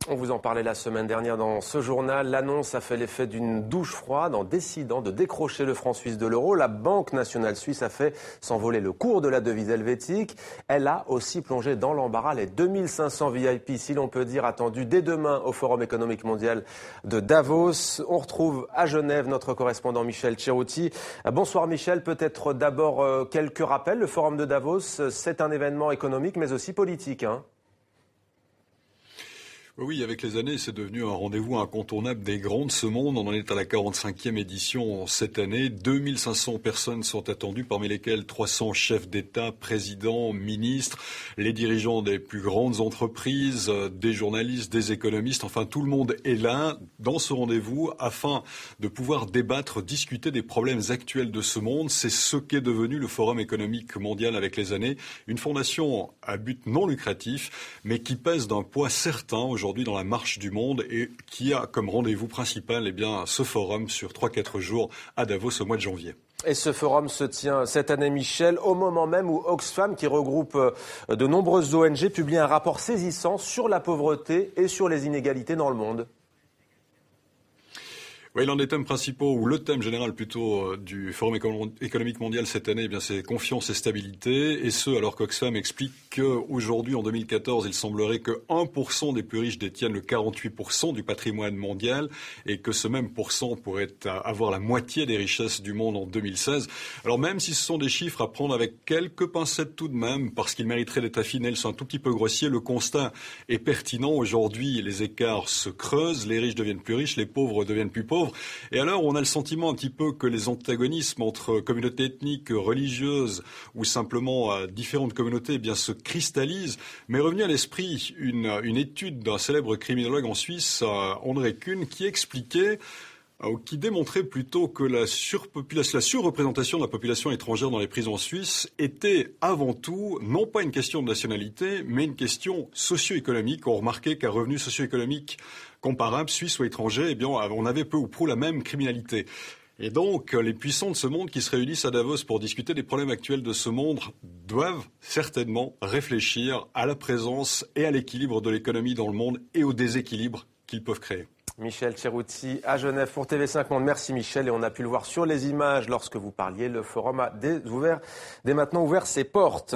On vous en parlait la semaine dernière dans ce journal. L'annonce a fait l'effet d'une douche froide en décidant de décrocher le franc suisse de l'euro. La Banque nationale suisse a fait s'envoler le cours de la devise helvétique. Elle a aussi plongé dans l'embarras les 2500 VIP, si l'on peut dire, attendus dès demain au Forum économique mondial de Davos. On retrouve à Genève notre correspondant Michel Cerutti. Bonsoir Michel, peut-être d'abord quelques rappels. Le Forum de Davos, c'est un événement économique mais aussi politique, hein. Oui, avec les années, c'est devenu un rendez-vous incontournable des grands de ce monde. On en est à la 45e édition cette année. 2500 personnes sont attendues, parmi lesquelles 300 chefs d'État, présidents, ministres, les dirigeants des plus grandes entreprises, des journalistes, des économistes. Enfin, tout le monde est là dans ce rendez-vous afin de pouvoir débattre, discuter des problèmes actuels de ce monde. C'est ce qu'est devenu le Forum économique mondial avec les années. Une fondation à but non lucratif, mais qui pèse d'un poids certain aujourd'hui dans la marche du monde et qui a comme rendez-vous principal ce forum sur 3-4 jours à Davos au mois de janvier. Et ce forum se tient cette année, Michel, au moment même où Oxfam, qui regroupe de nombreuses ONG, publie un rapport saisissant sur la pauvreté et sur les inégalités dans le monde. Oui, l'un des thèmes principaux, ou le thème général plutôt, du Forum économique mondial cette année, c'est confiance et stabilité. Et ce, alors qu'Oxfam explique qu'aujourd'hui, en 2014, il semblerait que 1% des plus riches détiennent le 48% du patrimoine mondial et que ce même pourcent pourrait avoir la moitié des richesses du monde en 2016. Alors même si ce sont des chiffres à prendre avec quelques pincettes tout de même, parce qu'ils mériteraient d'être affinés, ils sont un tout petit peu grossiers, le constat est pertinent. Aujourd'hui, les écarts se creusent, les riches deviennent plus riches, les pauvres deviennent plus pauvres. Et alors, on a le sentiment un petit peu que les antagonismes entre communautés ethniques, religieuses ou simplement différentes communautés se cristallisent. Mais revenu à l'esprit une étude d'un célèbre criminologue en Suisse, André Kuhn, qui démontrait plutôt que la surreprésentation de la population étrangère dans les prisons suisses était avant tout, non pas une question de nationalité, mais une question socio-économique. On remarquait qu'à revenu socio-économique comparable, suisse ou étranger, on avait peu ou prou la même criminalité. Et donc, les puissants de ce monde qui se réunissent à Davos pour discuter des problèmes actuels de ce monde doivent certainement réfléchir à la présence et à l'équilibre de l'économie dans le monde et au déséquilibre qu'ils peuvent créer. Michel Cerutti à Genève pour TV5 Monde. Merci Michel, et on a pu le voir sur les images lorsque vous parliez. Le forum a dès maintenant ouvert ses portes.